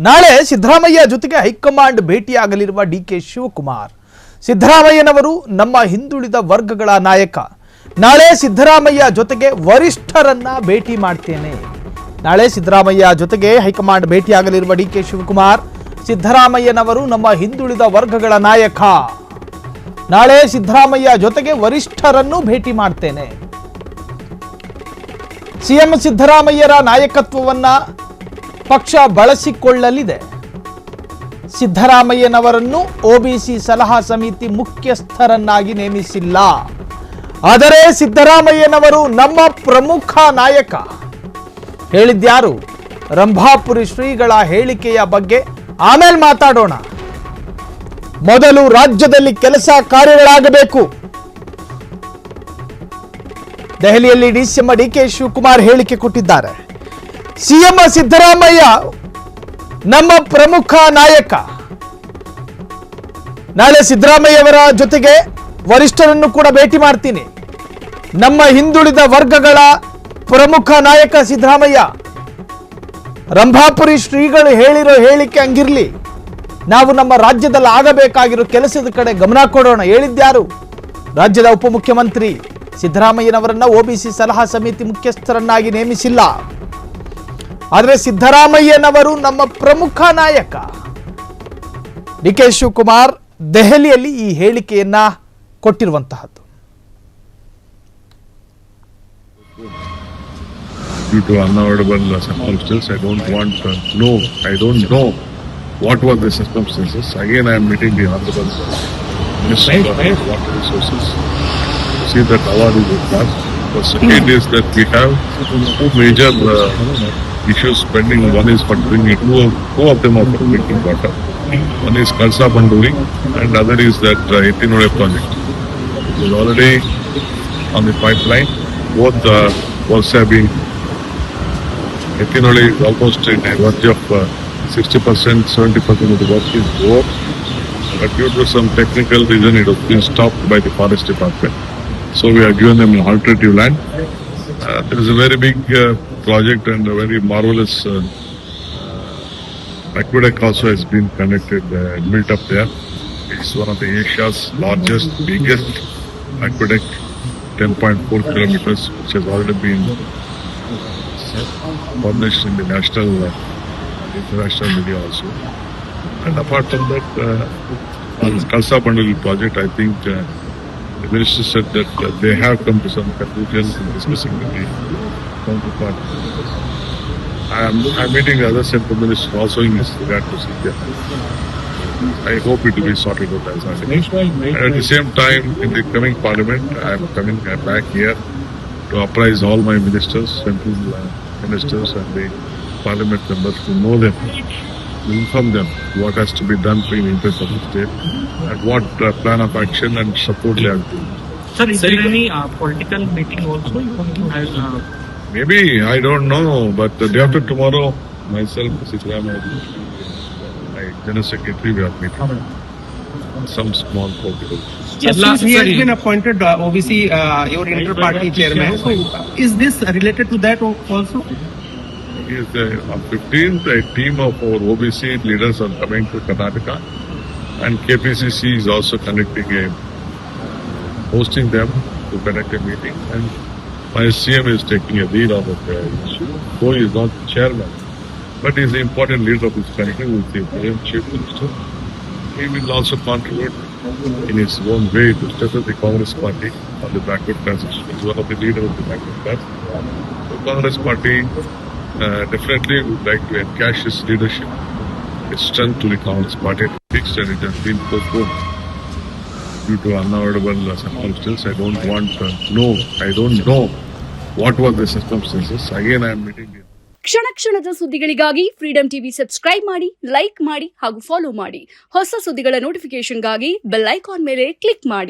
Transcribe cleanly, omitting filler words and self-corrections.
ನಾಳೆ ಸಿದ್ದರಾಮಯ್ಯ ಜೊತೆಗೆ high command ಭೇಟಿಯಾಗಲಿರುವ DK Shivakumar. ಸಿದ್ದರಾಮಯ್ಯನವರು ನಮ್ಮ ಹಿಂದುಳಿದ ವರ್ಗಗಳ ನಾಯಕ. ನಾಳೆ ಸಿದ್ದರಾಮಯ್ಯ ಜೊತೆಗೆ ವರಿಷ್ಠರನ್ನ ಭೇಟಿ ಮಾಡ್ತೇನೆ. ನಾಳೆ ಸಿದ್ದರಾಮಯ್ಯ ಜೊತೆಗೆ ಹೈಕಮಾಂಡ್ ಭೇಟಿಯಾಗಲಿರುವ ಡಿಕೆ ಶಿವಕುಮಾರ್. ಸಿದ್ದರಾಮಯ್ಯನವರು ನಮ್ಮ ಹಿಂದುಳಿದ ವರ್ಗಗಳ ನಾಯಕ. ನಾಳೆ ಸಿದ್ದರಾಮಯ್ಯ ಜೊತೆಗೆ ವರಿಷ್ಠರನ್ನು ಭೇಟಿ ಮಾಡ್ತೇನೆ. ಸಿಎಂ ಸಿದ್ದರಾಮಯ್ಯರ ನಾಯಕತ್ವವನ್ನ ಪಕ್ಷ ಬಳಸಿಕೊಳ್ಳಲಿದೆ. ಸಿದ್ದರಾಮಯ್ಯನವರನ್ನು ಒಬಿಸಿ ಸಲಹಾ ಸಮಿತಿ ಮುಖ್ಯಸ್ಥರನ್ನಾಗಿ ನೇಮಿಸಿಲ್ಲ. ಆದರೆ ಸಿದ್ದರಾಮಯ್ಯನವರು ನಮ್ಮ ಪ್ರಮುಖ ನಾಯಕ. ಹೇಳಿದ್ಯಾರು? ರಂಭಾಪುರಿ ಶ್ರೀಗಳ ಹೇಳಿಕೆಯ ಬಗ್ಗೆ ಆಮೇಲೆ ಮಾತಾಡೋಣ. ಮೊದಲು ರಾಜ್ಯದಲ್ಲಿ ಕೆಲಸ ಕಾರ್ಯಗಳಾಗಬೇಕು. ದೆಹಲಿಯಲ್ಲಿ ಡಿಸಿಎಂ ಡಿಕೆ ಶಿವಕುಮಾರ್ ಹೇಳಿಕೆ ಕೊಟ್ಟಿದ್ದಾರೆ. ಸಿಎಂ ಸಿದ್ದರಾಮಯ್ಯ ನಮ್ಮ ಪ್ರಮುಖ ನಾಯಕ. ನಾಳೆ ಸಿದ್ದರಾಮಯ್ಯವರ ಜೊತೆಗೆ ವರಿಷ್ಠರನ್ನು ಕೂಡ ಭೇಟಿ ಮಾಡ್ತೀನಿ. ನಮ್ಮ ಹಿಂದುಳಿದ ವರ್ಗಗಳ ಪ್ರಮುಖ ನಾಯಕ ಸಿದ್ದರಾಮಯ್ಯ. ರಂಭಾಪುರಿ ಶ್ರೀಗಳು ಹೇಳಿರೋ ಹೇಳಿಕೆ ಹಂಗಿರ್ಲಿ. ನಾವು ನಮ್ಮ ರಾಜ್ಯದಲ್ಲಿ ಆಗಬೇಕಾಗಿರೋ ಕೆಲಸದ ಕಡೆ ಗಮನ ಕೊಡೋಣ. ಹೇಳಿದ್ಯಾರು? ರಾಜ್ಯದ ಉಪಮುಖ್ಯಮಂತ್ರಿ ಸಿದ್ದರಾಮಯ್ಯನವರನ್ನ ಒಬಿಸಿ ಸಲಹಾ ಸಮಿತಿ ಮುಖ್ಯಸ್ಥರನ್ನಾಗಿ ನೇಮಿಸಿಲ್ಲ. ಆದರೆ ಸಿದ್ದರಾಮಯ್ಯನವರು ನಮ್ಮ ಪ್ರಮುಖ ನಾಯಕ. ಡಿಕೆ ಶಿವಕುಮಾರ್ ದೆಹಲಿಯಲ್ಲಿ ಈ ಹೇಳಿಕೆಯನ್ನ ಕೊಟ್ಟಿರುವಂತಹದ್ದು. Due to unavoidable circumstances, I don't know what were the circumstances. Again, I am meeting the Honorable Minister of Water Resources to see that award is with us. The second is that we have two major issues pending. One is for drinking, two of them are for drinking water. One is Kalsa Banduri and other is that Ethinole project. It is already on the pipeline. Both works have been. Ethinole is almost in a verge of 60%, 70% of the work is over. But due to some technical reason, it has been stopped by the forest department. So we have given them an alternative land. There is a very big project and a very marvelous aqueduct also has been connected, built up there. It's one of the Asia's largest, biggest aqueduct, 10.4 kilometers, which has already been published in the national international media also. And apart from that, on Kalsa Banduri project, I think the minister said that they have come to some conclusions in discussing with the counterpart. I am meeting the other central minister also in this regard to see that. I hope it will be sorted out as I finish. And at the same time, in the coming parliament, I am coming back here to apprise all my ministers, central ministers and the parliament members to know them, to inform them what has to be done in the interest of the state and what plan of action and support they have to. Sir, is there any political meeting also you want to have? Maybe, I don't know, but the day after tomorrow, myself, Siddharamaya, my General Secretary, we are meeting. Some small political. Yes, since he has been appointed OBC, your inter-party chairman. So, is this related to that also? Yes, on 15th, a team of our OBC leaders are coming to Karnataka, and KPCC is also hosting them to conduct a meeting. And my CM is taking a lead on the issue. Though he is not the chairman, but he is the important leader of this country with the chief minister. He will also contribute in his own way to strengthen the Congress party on the backward transition. He is one of the leaders of the backward class. The Congress party definitely would like to encash his leadership, his strength to the Congress party. And it has been postponed due to unavoidable circumstances. I don't know what were the circumstances. Again, I am meeting him. ಕ್ಷಣದ ಸುದ್ದಿಗಳಿಗಾಗಿ freedom TV subscribe ಮಾಡಿ, like ಮಾಡಿ ಹಾಗೂ follow ಮಾಡಿ. ಹೊಸ ಸುದ್ದಿಗಳ ನೋಟಿಫಿಕೇಶನ್ಗಾಗಿ bell icon ಮೇಲೆ click ಮಾಡಿ.